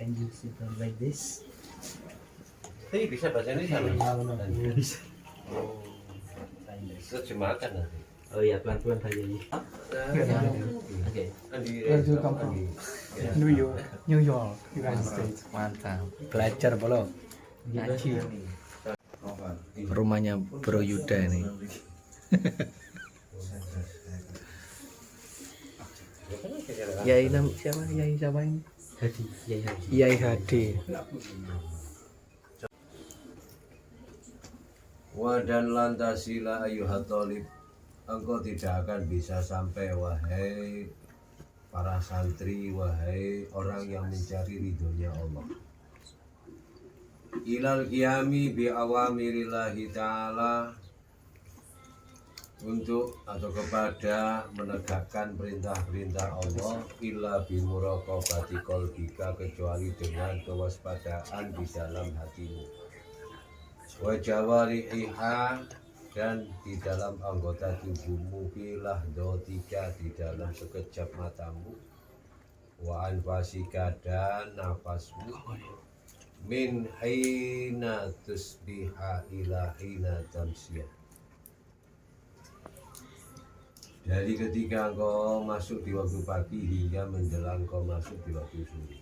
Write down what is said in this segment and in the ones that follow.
Can you sit down like this? Tapi bisa bahasa Indonesia loh. Nggak bisa. Oh, terjemahkan nanti. Oh iya, pelan-pelan saja ini. Oke. Andi, Where do you come from? Andi. Ya. New York, United States. Mantap. Belajar belum? Ngaji. Rumahnya Bro Yuda ini. Yai siapa? Yai siapa ini? Hadi, Yai Hadi. Yai Hadi. Wadan lantasila ayuhat talib, engkau tidak akan bisa sampai wahai para santri, wahai orang yang mencari ridhonya Allah, ilal qiyami bi awamirillahi ta'ala, untuk atau kepada menegakkan perintah-perintah Allah, illa bi muraqabati qalbika, kecuali dengan kewaspadaan di dalam hatimu, wa jawariha, dan di dalam anggota tubuhmu, filah dotika, di dalam sekejap matamu, wa anfasika, dan nafasmu, min hina tusbiha ila hina tamsiyah, dari ketika engkau masuk di waktu pagi hingga menjelang engkau masuk di waktu sore.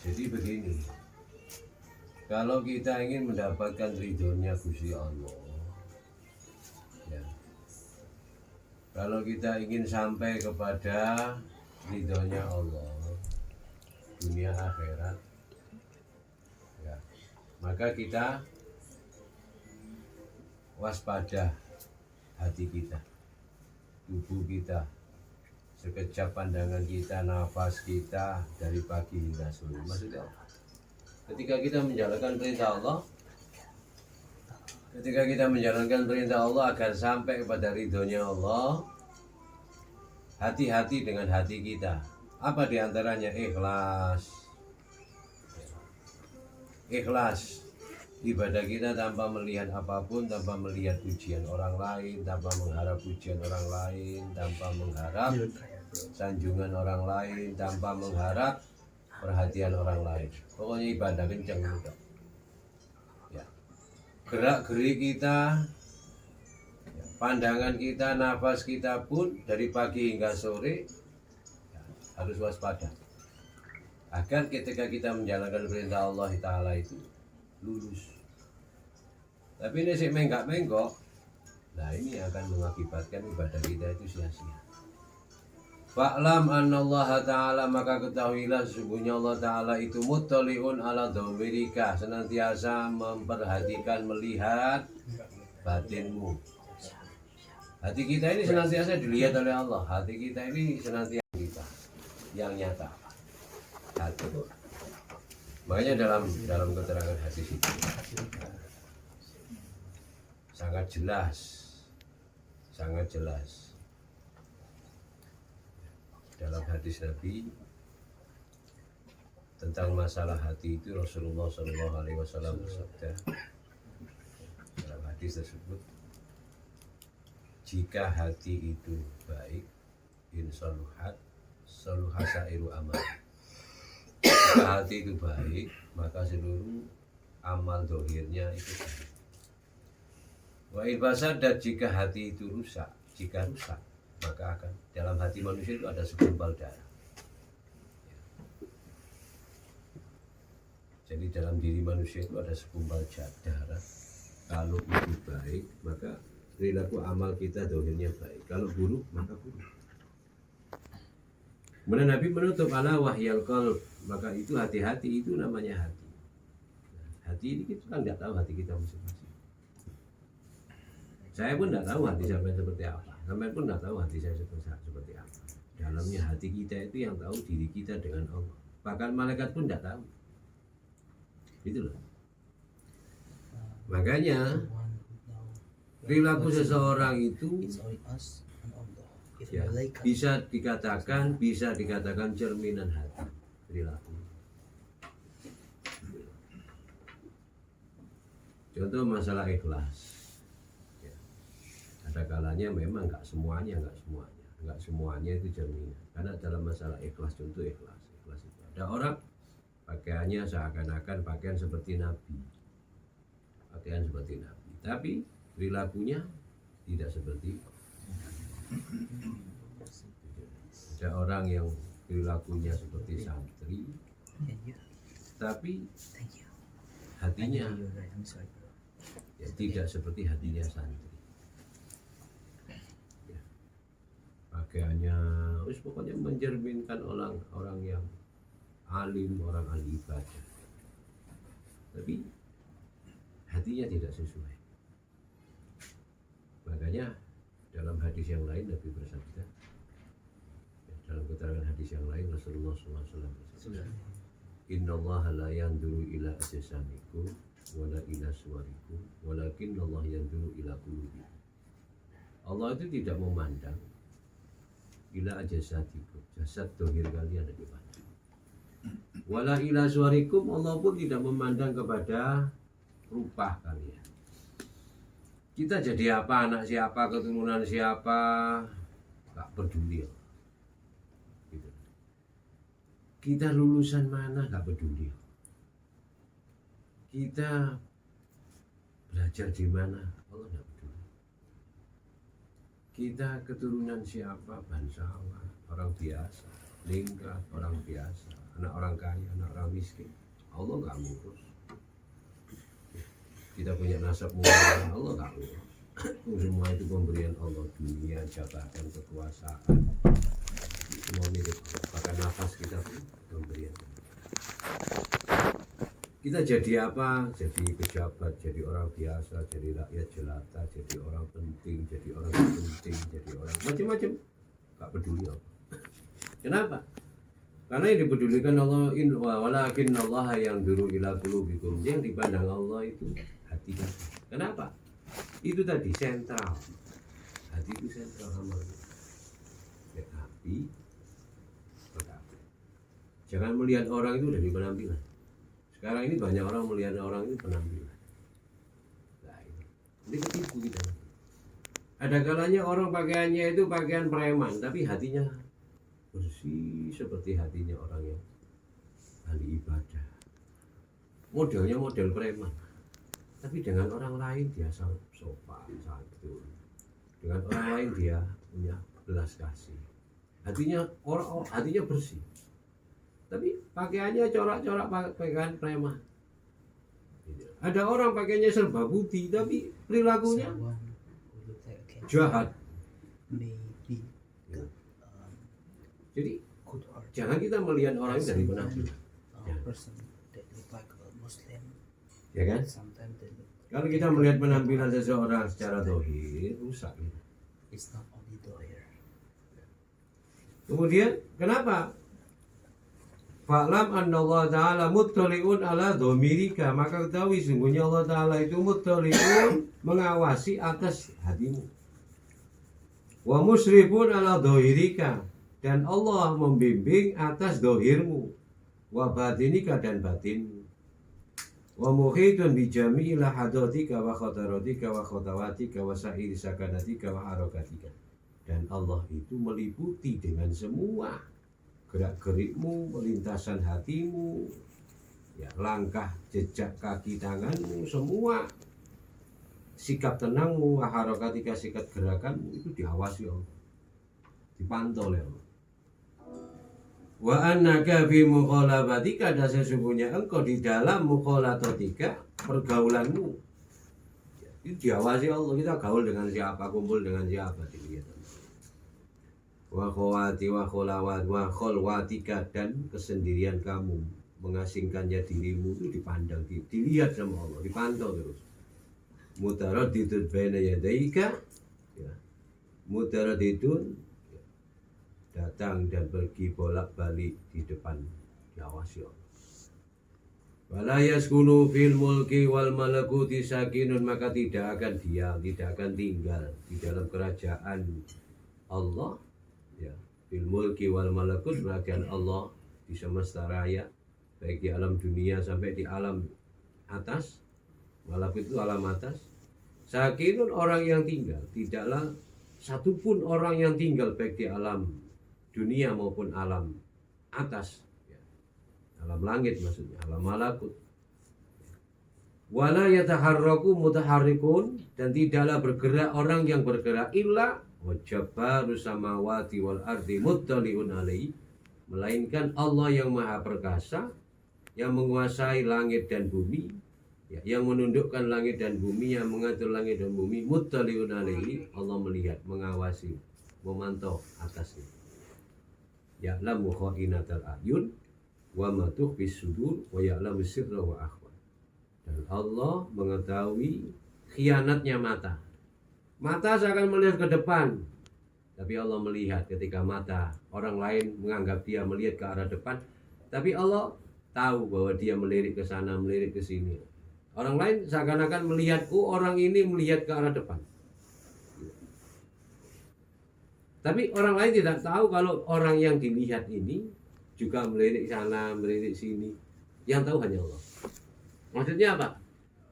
Jadi begini, kalau kita ingin mendapatkan ridhonya Gusti Allah, ya, kalau kita ingin sampai kepada ridhonya Allah, dunia akhirat, ya, maka kita waspada hati kita, tubuh kita, sekejap pandangan kita, nafas kita, dari pagi hingga sore. Maksudnya apa? Ketika kita menjalankan perintah Allah, ketika kita menjalankan perintah Allah agar sampai kepada ridhonya Allah, hati-hati dengan hati kita. Apa diantaranya? Ikhlas. Ikhlas. Ibadah kita tanpa melihat apapun, tanpa melihat pujian orang lain, tanpa mengharap pujian orang lain, tanpa mengharap sanjungan orang lain, tanpa mengharap perhatian orang lain. Pokoknya ibadah kencang gitu. Ya. Gerak-gerik kita, ya, pandangan kita, nafas kita pun dari pagi hingga sore, ya, harus waspada. Agar ketika kita menjalankan perintah Allah Ta'ala itu lulus. Tapi ini sih menggak-menggok, nah ini akan mengakibatkan ibadah kita itu sia-sia. Fa'lam annallaha ta'ala, maka ketahuilah sesungguhnya Allah Ta'ala itu muttali'un ala dhamirika, senantiasa memperhatikan, melihat batinmu. Hati kita ini senantiasa dilihat oleh Allah. Hati kita ini senantiasa kita yang nyata. Hati. Makanya dalam keterangan hadis itu sangat jelas dalam hadis Nabi tentang masalah hati itu. Rasulullah SAW bersabda dalam hadis tersebut, jika hati itu baik, insaluhat saluha sairu amal. Jika hati itu baik, maka seluruh amal dohirnya itu baik. Wa in fasadat, jika hati itu rusak, jika rusak, maka akan dalam hati manusia itu ada segumpal darah. Jadi dalam diri manusia itu ada segumpal darah. Kalau itu baik, maka perilaku amal kita dohirnya baik. Kalau buruk, maka buruk. Kemudian Nabi menutup ala wahyal qalb, maka itu hati-hati, itu namanya hati. Hati ini kita kan nggak tahu hati kita masing-masing. Saya pun nggak tahu hati sampai seperti apa. Sampai pun nggak tahu hati saya seperti apa. Dalamnya hati kita itu yang tahu diri kita dengan Allah. Bahkan malaikat pun nggak tahu. Itu loh. Makanya perilaku seseorang itu ya, bisa dikatakan cerminan hati, perilaku. Contoh masalah ikhlas. Ada kalanya memang nggak semuanya itu cerminan. Karena dalam masalah ikhlas, contoh ikhlas itu ada orang Pakaiannya seakan-akan pakaian seperti Nabi. Pakaian seperti Nabi. Tapi perilakunya tidak seperti ada orang yang perilakunya seperti santri, tapi hatinya ya, tidak seperti hatinya santri. Ya. Pakaiannya, pokoknya mencerminkan orang yang alim, orang ahli ibadah, tapi hatinya tidak sesuai. Makanya dalam hadis yang lain Nabi bersabda, dalam keterangan hadis yang lain Rasulullah SAW bersabda, Innallaha la yanzuru ila ajsamikum wala ila suwarikum walakinnallaha yanzuru ila qulubikum. Allah itu tidak memandang ila ajsadikum, jasad dohir kalian ada di mana. Wala ila suwarikum, Allah pun tidak memandang kepada rupa kalian. Kita jadi apa, anak siapa, keturunan siapa, gak peduli. Gitu. Kita lulusan mana, gak peduli. Kita belajar di mana, Allah gak peduli. Kita keturunan siapa, bangsawan, orang biasa, lingkar, orang biasa, anak orang kaya, anak orang miskin, Allah gak ngurus. Kita punya nasab mulia, Allah tak urus. Semua itu pemberian Allah, dunia, jabatan, kekuasaan, semua milik Allah. Bahkan nafas kita pun pemberian Allah. Kita jadi apa? Jadi pejabat, jadi orang biasa, jadi rakyat jelata, jadi orang penting, jadi orang penting, jadi orang macam-macam. Tak peduli Allah. Kenapa? Karena yang dipedulikan Allah, walakin Allah yang dulu ila qulubikum, yang dipandang Allah itu hati kita. Kenapa? Itu tadi sentral. Hati itu sentral amalnya. Api, berkabut. Jangan melihat orang itu dari penampilan. Sekarang ini banyak orang melihat orang itu penampilan. Nah, ini ketipu kita. Ada kalanya orang pakaiannya itu pakaian preman, tapi hatinya bersih seperti hatinya orang yang ahli ibadah. Modelnya model preman, tapi dengan orang lain dia sopan, santun. Dengan orang lain dia punya belas kasih. Hatinya hatinya bersih. Tapi pakaiannya corak-corak pakaian preman. Ada orang pakainya serba putih, tapi perilakunya jahat. Jadi jangan kita melihat orang ini dari penampilan. Ya kan? Kalau kita melihat penampilan seseorang secara dohir, rusak gitu. Kemudian kenapa? Fa'lam anna Allah Ta'ala muttali'un ala dhamirika, maka ketahui sungguhnya Allah Ta'ala itu muttali'un, mengawasi atas hatimu. Wa musrifun ala dhahirika, dan Allah membimbing atas dohirmu. Wa batinika, dan batinmu. Wa muhitun bijami'i lahadatika wa khotaratika wa khotawatika wa sa'iri sakanatika wa harokatika. Dan Allah itu meliputi dengan semua gerak-gerikmu, melintasan hatimu, ya, langkah jejak kaki tanganmu, semua sikap tenangmu, harokatika, sikap gerakanmu itu diawasi Allah, dipantau oleh Allah. Wa annaka fi mukhalafatika, dan sesungguhnya engkau di dalam mukhalatatika, pergaulanmu itu diawasi Allah. Kita gaul dengan siapa, kumpul dengan siapa, dilihat. Wa khawati wa kholawat wa kholwatika, dan kesendirian kamu, mengasingkannya dirimu itu dipandang, dilihat sama Allah, dipantau terus. Mutaraddidun baina yadaika, ya. Mutaraddidun, datang dan pergi bolak-balik di depan, diawasi Allah. Wala yaskunu fil mulki wal malakuti sakinun, maka tidak akan diam, tidak akan tinggal di dalam kerajaan Allah, ya. Fil mulki wal malakut, kerajaan Allah di semesta raya, baik di alam dunia sampai di alam atas. Malakut itu alam atas. Sakinun, orang yang tinggal, tidaklah satupun orang yang tinggal baik di alam dunia maupun alam atas, ya. alam langit maksudnya, alam malakut. Wala yataharraku mutaharrikun, dan tidaklah bergerak orang yang bergerak illa wajabbaru samawati wal ardi muttaliun alaihi, melainkan Allah yang maha perkasa, yang menguasai langit dan bumi, ya, yang menundukkan langit dan bumi, yang mengatur langit dan bumi, muttaliun alaihi, Allah melihat, mengawasi, memantau atasnya. Ya'lamu kha'inatal ayun wa ma tukhfis sudur wa ya'lamu sirra wa akhfa. Dan Allah mengetahui khianatnya mata. Mata seakan melihat ke depan, tapi Allah melihat ketika mata orang lain menganggap dia melihat ke arah depan, tapi Allah tahu bahwa dia melirik ke sana, melirik ke sini. Orang lain seakan-akan melihat, oh orang ini melihat ke arah depan. Tapi orang lain tidak tahu kalau orang yang dilihat ini juga melirik sana, melirik sini. Yang tahu hanya Allah. Maksudnya apa?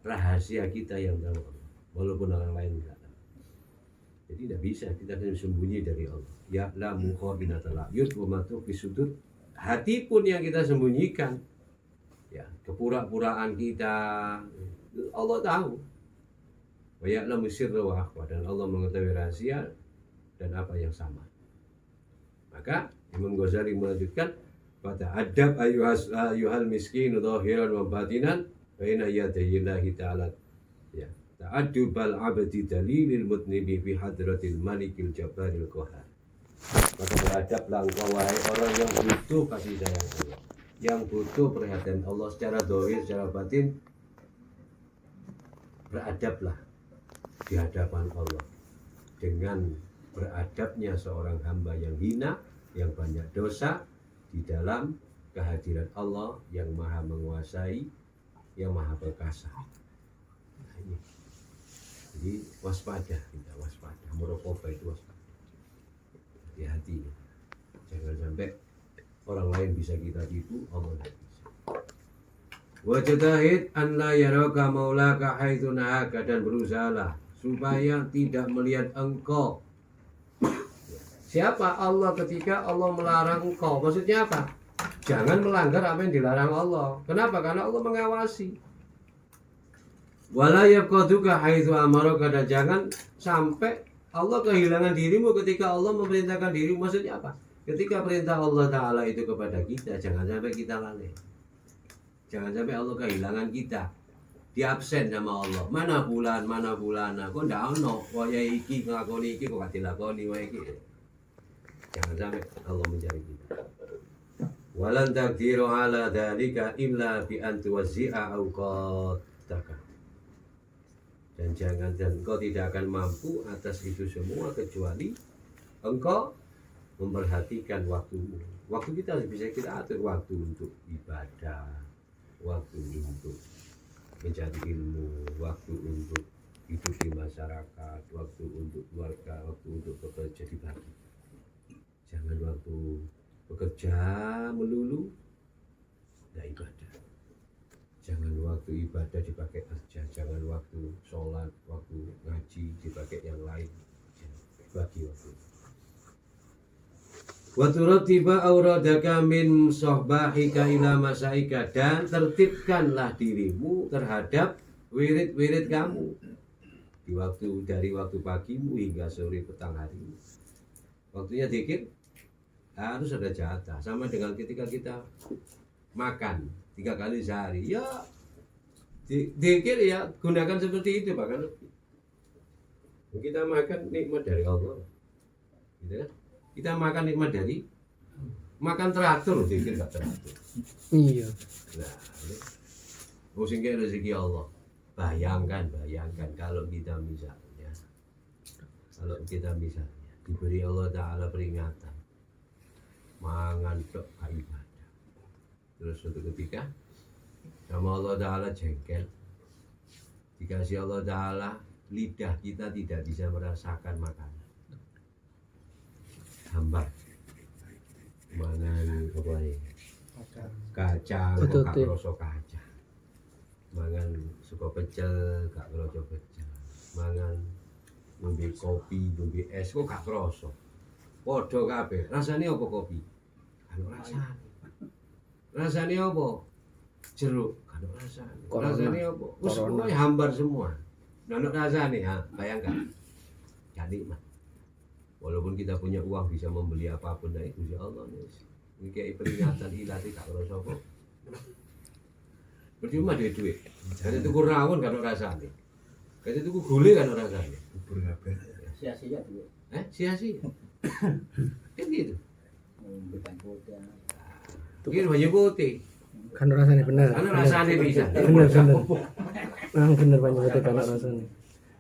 Rahasia kita yang tahu Allah, walaupun orang lain tidak tahu. Jadi tidak bisa kita sembunyi dari Allah. Ya'lamu kha'inatal a'yun wa ma tukhfis sudur. Hati pun yang kita sembunyikan, ya, kepura-puraan kita, Allah tahu. Wa ya'lamu sirra wa akhfa, dan Allah mengetahui rahasia dan apa yang sama. Maka Imam Ghazali melanjutkan, fata'addab ayyuhal miskin zahiran wa batinan baina yadayillahi ta'ala, ya, ta'addubal abdi dalilil mutnibi fi hadratil malikil jabbaril qahar. Maka beradablah engkau wahai orang yang butuh kasih sayang Allah, yang butuh perhatian Allah secara zahir, secara batin. Beradablah di hadapan Allah dengan beradabnya seorang hamba yang hina, yang banyak dosa, di dalam kehadiran Allah yang maha menguasai, yang maha perkasa. Nah, ini. Jadi waspada, kita waspada. Muraqabah itu waspada. Hati-hati. Jangan sampai orang lain bisa kita tipu, Allah tidak bisa. Wajtahid an la yaraka maulaka haitsu nahaka, dan berusahalah supaya tidak melihat engkau. Siapa Allah ketika Allah melarang engkau? Maksudnya apa? Jangan melanggar apa yang dilarang Allah. Kenapa? Karena Allah mengawasi. Wala yaqaduka haitsu amaraka, dan jangan sampai Allah kehilangan dirimu ketika Allah memerintahkan dirimu. Maksudnya apa? Ketika perintah Allah Ta'ala itu kepada kita, jangan sampai kita lalai. Jangan sampai Allah kehilangan kita, di absen sama Allah. Mana bulan, mana bulana, kok ndak ono, waya iki nglakoni iki kok gak dilakoni wae iki. Jangan sampai Allah mencari kita. Walan taqdiru ala dzalika illa bi an tuwazzi'a awqataka. Dan engkau tidak akan mampu atas itu semua kecuali engkau memperhatikan waktumu. Waktu kita bisa kita atur, waktu untuk ibadah, waktu untuk mencari ilmu, waktu untuk hidup di masyarakat, waktu untuk keluarga, waktu untuk bekerja, dibagi. Jangan waktu bekerja melulu tidak ibadah. Jangan waktu ibadah dipakai kerja, jangan waktu sholat, waktu ngaji dipakai yang lain. Bagi waktu. Wa turatiba auradaka min sohbahika ila masaika, dan tertibkanlah dirimu terhadap wirid-wirid kamu di waktu, dari waktu pagimu hingga sore petang hari. Waktunya zikir harus ada jatah, sama dengan ketika kita makan 3 kali sehari, ya zikir ya gunakan seperti itu, bahkan kita makan nikmat dari Allah, gitu kan? Kita makan nikmat dari makan teratur, zikir gak teratur. Iya. Nah, sehingga rezeki Allah. Bayangkan kalau kita misalnya diberi Allah Ta'ala peringatan, mangan tok ibadah. Terus suatu ketika sama Allah Ta'ala jengkel, dikasih Allah Ta'ala lidah kita tidak bisa merasakan makanan, hambar mangan apa ini kacang kok gak kroso kacang, mangan suka pecel gak kroso pecel, mangan ngombe kopi ngombe es kok gak kroso, padha kabeh rasane apa kopi kan Rasane apa? Jeruk, kan rasane. Corona. Rasane apa? Wis Corona. pokoknya hambar semua. Nah, rasane ha, bayangkan. Jadi mah. Walaupun kita punya uang bisa membeli apapun nah itu ya Allah nih. Ini kayak peringatan ilahi tak ngerasa kok. Percuma duit. Kata tuku rawon kan rasane. Kata tuku gule kan rasane. Bubur kabeh. Sia-sia tuh. Sia-sia. Kan gitu. Bukan putih. Mungkin baju putih. Kan rasanya bener. Karena rasanya bisa. Bener. Memang bener banyak betul kan rasanya.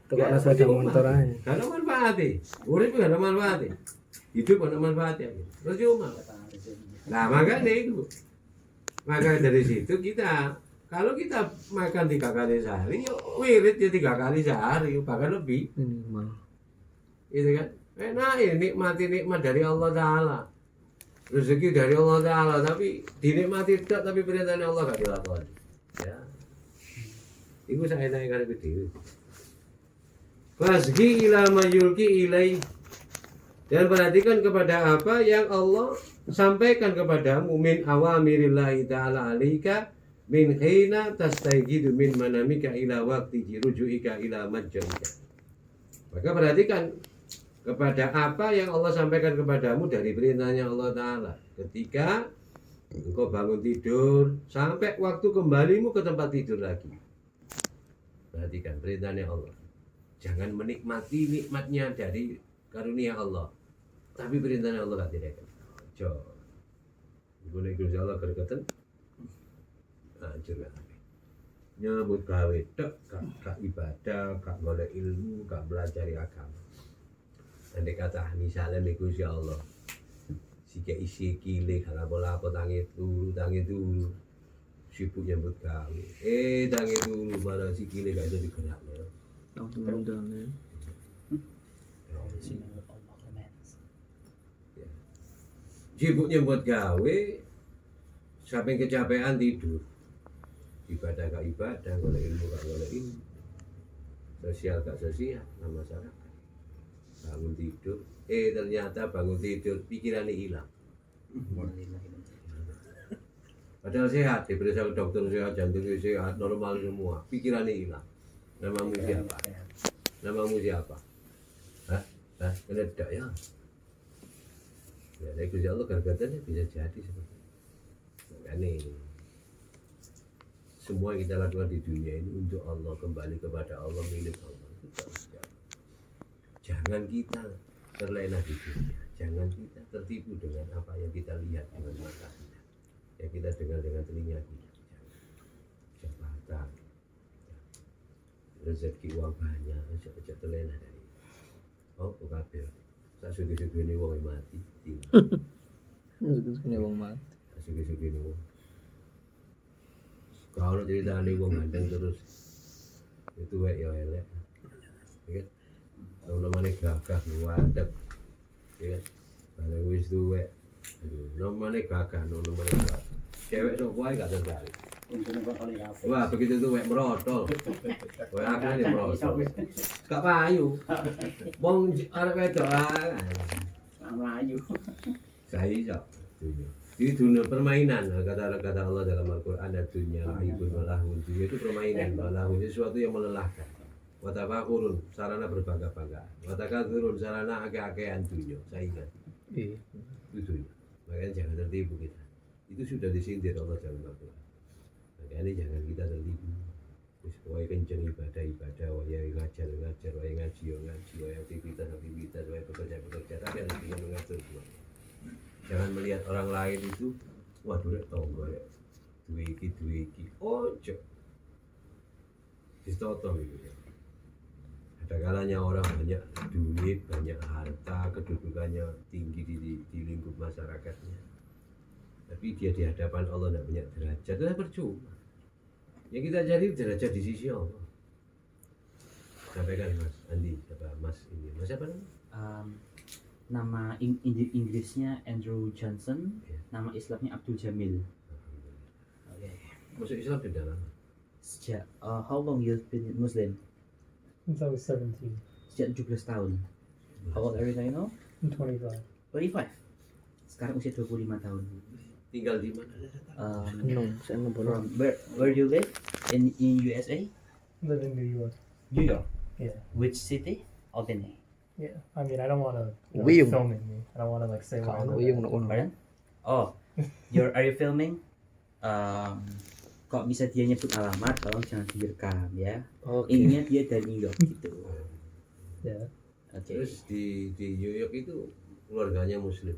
Itu kok rasa ada motor aja. Karena manfaatnya. Urip gak ada manfaatnya. Hidup gak ada manfaatnya. Percuma. Nah makanya itu. Maka dari situ kita, kalau kita makan 3 kali sehari, wirid ya 3 kali sehari, bahkan lebih. Minimal. Gitu kan? Enak ya nikmat dari Allah Ta'ala. Rezeki dari Allah Ta'ala, tapi dinikmati tidak, tapi perintahnya Allah gak dilakoni. Ya. Itu saya naik kali gede. Fasgi ila mayulki ilai. Dan perhatikan kepada apa yang Allah sampaikan kepadamu min awamirillahi ta'ala alika min hina tastaygidu min manamika ila waqti rujuika ila majjalika. Maka perhatikan kepada apa yang Allah sampaikan kepadamu dari perintahnya Allah Ta'ala ketika engkau bangun tidur sampai waktu kembalimu ke tempat tidur lagi. Perhatikan perintahnya Allah. Jangan menikmati nikmatnya dari karunia Allah, tapi perintahnya Allah gak tidak. Coba boleh Gusti Allah kergeten hancur kabeh. Nyambut gawe tek gak ibadah, gak golek ilmu, gak belajar agama. Andai kata misalnya nih Gusti Allah sika isi kile kalau apa tangi dulu sibuk nyambut gawe tangi dulu malah si kile gak jadi gerak ya. Sibuk nyambut gawe sampai kecapean tidur, ibadah gak ibadah, golek ilmu gak golek ilmu, sosial gak sosial sama masyarakat. Bangun tidur, ternyata bangun tidur pikirannya hilang. Padahal sehat, diperiksa ke dokter sehat, jantungnya sehat, normal semua, pikirannya hilang. Namamu siapa? Namamu siapa? Hah? Kenedak ya? Ya, dari Gusti Allah gargatannya bisa jadi seperti itu. Makanya semua yang kita lakukan di dunia ini untuk Allah, kembali kepada Allah, milik Allah. Jangan kita terlena di dunia, jangan kita tertipu dengan apa yang kita lihat dengan mata kita, yang kita dengar dengan telinga kita. Jabatan, rezeki uang banyak, aja terlena dari. Oh, kabeh. Tak sugi-sugi ini wong mati. Sugi-sugi wong mati. Sugi-sugi ini wong. Kalau cerita ini wong ganteng terus itu ya elek. Ya. Namanya gagah wadek, ya kalau wis duwe, namanya gagah, namanya gagah, cewek sok wae gak tertarik. Wah begitu tuh merotol, wae akhirnya merotol, gak payu, bong arek wedok Melayu. saya di dunia permainan kata Allah dalam Al-Quran ada dunia lahibun walahun, dunia itu permainan, walahun sesuatu yang melelahkan. Watafakurun sarana berbangga-banggaan, watakathurun sarana agak-agakan dunia, saingan. Itu dunia. Makanya jangan tertipu kita. Itu sudah disindir Allah dalam Al-Quran. Makanya jangan kita tertipu. Wis wae kenceng ibadah, wae ngajar, wae ngaji, wae aktivitas, wae bekerja, tapi harus bisa mengatur semua. Jangan melihat orang lain itu, waduh rek tonggo rek, duwe iki, ojo. Distoto gitu ya. Ada kalanya orang banyak duit, banyak harta, kedudukannya tinggi di lingkup masyarakatnya. Tapi dia di hadapan Allah tidak punya derajat, itu percuma. Yang kita cari derajat di sisi Allah. Sampaikan Mas Andi, Mas ini, Mas apa namanya? Nama Inggrisnya Andrew Johnson, nama Islamnya Abdul Jamil. Okay. Masuk Islam sudah lama. Sejak how long you've been Muslim? Since I was 17. Sejak 17 tahun. How old are you now? I'm 25. 25. Sekarang usia 25 tahun. Tinggal di mana? No, saya mau bolos. From where you live in USA? Live in New York. New York. Yeah. Which city? Albany. Yeah. I mean, I don't want to Wiyung. filming me. I don't want to like say what I Kalau live yung at. nak Pardon? Oh, are you filming? Kok bisa dia nyebut alamat, tolong jangan direkam ya. Oke. Intinya dia dari New York gitu. Yeah. Oke. Terus di New York itu keluarganya Muslim.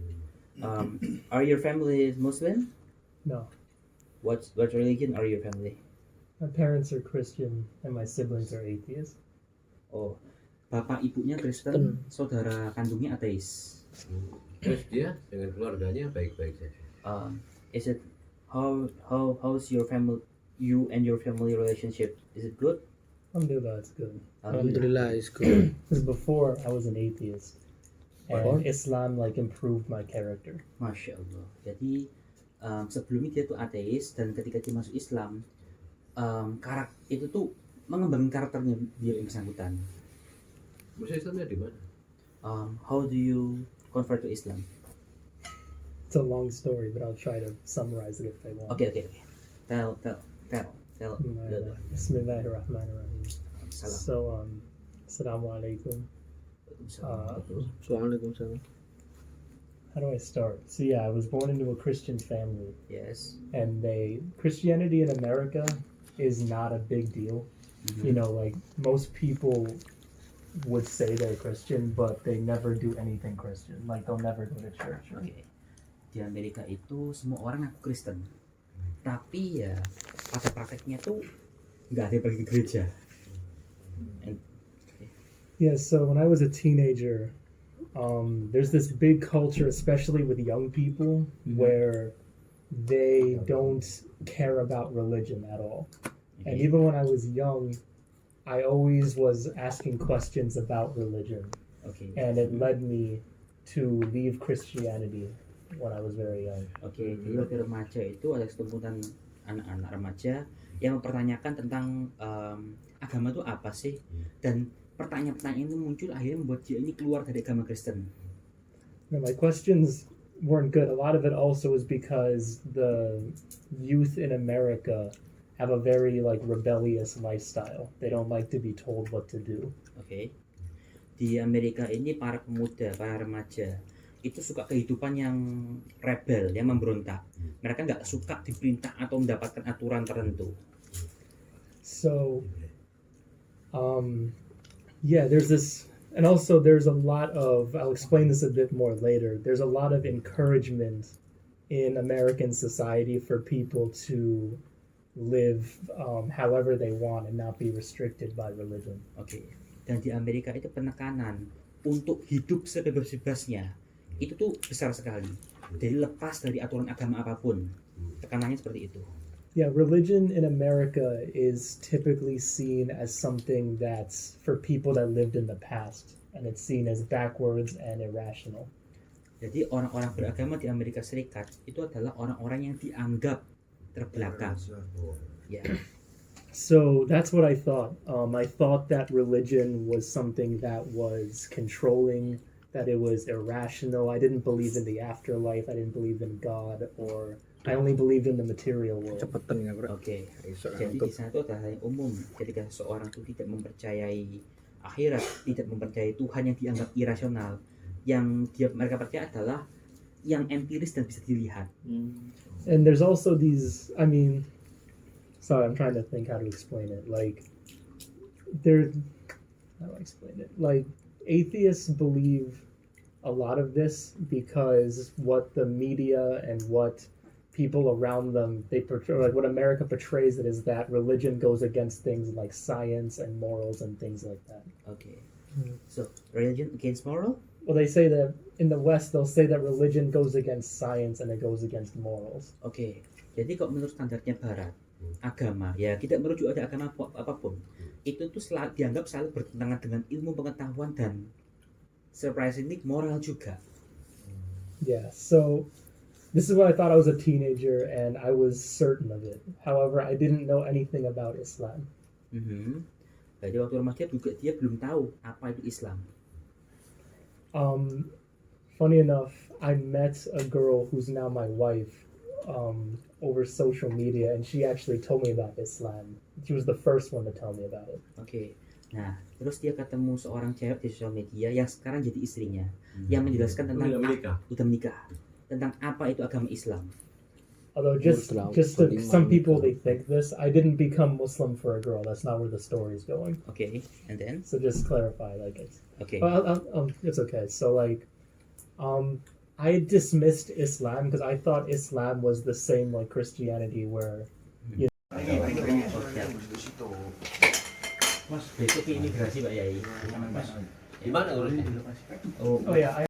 Are your family Muslim? No. What religion are your family? My parents are Christian and my siblings are atheists. Oh, bapak ibunya Kristen, saudara kandungnya ateis. Terus dia dengan keluarganya baik-baik saja. Is it how's your family, you and your family relationship? Is it good? Alhamdulillah, it's good. Alhamdulillah is good. Because before I was an atheist, and What? Islam like improved my character. Masya Allah. Jadi sebelumnya dia tuh ateis dan ketika dia masuk Islam, itu tuh mengembangkan karakternya dia yang bersangkutan. Masuk Islamnya di mana? How do you convert to Islam? It's a long story, but I'll try to summarize it if I want. Okay. Tell. Bismillahirrahmanirrahim. Salam. So, Assalamu alaikum. Waalaikumsalam. How do I start? So yeah, I was born into a Christian family, Yes. and Christianity in America is not a big deal. Mhm. You know, like most people would say they're Christian, but they never do anything Christian. Like they'll never go to church. Or, Oke. Di Amerika itu semua orang ngaku Kristen, tapi ya pada prakteknya tuh nggak ada yang pergi ke gereja. Yeah, so when I was a teenager, there's this big culture, especially with young people, where they don't care about religion at all. And even when I was young, I always was asking questions about religion, Oke. and it led me to leave Christianity when I was very young. Oke, jadi waktu remaja itu ada sekumpulan anak-anak remaja yang mempertanyakan tentang agama itu apa sih, dan pertanyaan-pertanyaan itu muncul akhirnya membuat dia ini keluar dari agama Kristen. And my questions weren't good. A lot of it also is because the youth in America have a very like rebellious lifestyle. They don't like to be told what to do. Oke. Di Amerika ini para pemuda, para remaja itu suka kehidupan yang rebel, yang memberontak. Mereka nggak suka diperintah atau mendapatkan aturan tertentu. So, yeah, there's this, and also there's a lot of, I'll explain this a bit more later. There's a lot of encouragement in American society for people to live however they want and not be restricted by religion. Oke. Dan di Amerika itu penekanan untuk hidup sebebas-bebasnya itu tuh besar sekali. Jadi lepas dari aturan agama apapun. Tekanannya seperti itu. Yeah, religion in America is typically seen as something that's for people that lived in the past, and it's seen as backwards and irrational. Jadi orang-orang beragama di Amerika Serikat itu adalah orang-orang yang dianggap terbelakang. Ya. So that's what I thought. I thought that religion was something that was controlling, that it was irrational. I didn't believe in the afterlife. I didn't believe in God, or I only believed in the material world. Cepetan ya bro. Oke. Iso Jadi ngantuk. di sana itu adalah hal yang umum ketika seseorang itu tidak mempercayai akhirat, tidak mempercayai Tuhan yang dianggap irasional. Yang mereka percaya adalah yang empiris dan bisa dilihat. And there's also these, I mean, sorry, I'm trying to think how to explain it. Like, how do I explain it? Like, atheists believe a lot of this because what the media and what people around them, they portray, like what America portrays it is that religion goes against things like science and morals and things like that. Oke. So, religion against moral? Well, they say that in the West, they'll say that religion goes against science and it goes against morals. Oke. Jadi kok menurut standarnya Barat, agama, ya kita merujuk ada agama apapun, itu tuh dianggap selalu bertentangan dengan ilmu pengetahuan dan surprisingly moral juga. Yeah, so this is what I thought. I was a teenager and I was certain of it. However, I didn't know anything about Islam. Jadi waktu remaja juga dia belum tahu apa itu Islam. Funny enough, I met a girl who's now my wife over social media, and she actually told me about Islam. She was the first one to tell me about it. Oke. Nah, terus dia ketemu seorang cewek di sosial media yang sekarang jadi istrinya, yang menjelaskan tentang Udah menikah. udah menikah, tentang apa itu agama Islam. Although some people they think this. I didn't become Muslim for a girl. That's not where the story is going. Oke, and then So just clarify, like it's oke. it's okay. So like, I dismissed Islam because I thought Islam was the same like Christianity, where Mas, besok imigrasi Pak Yai. Gimana urusnya? Oh, oh yeah,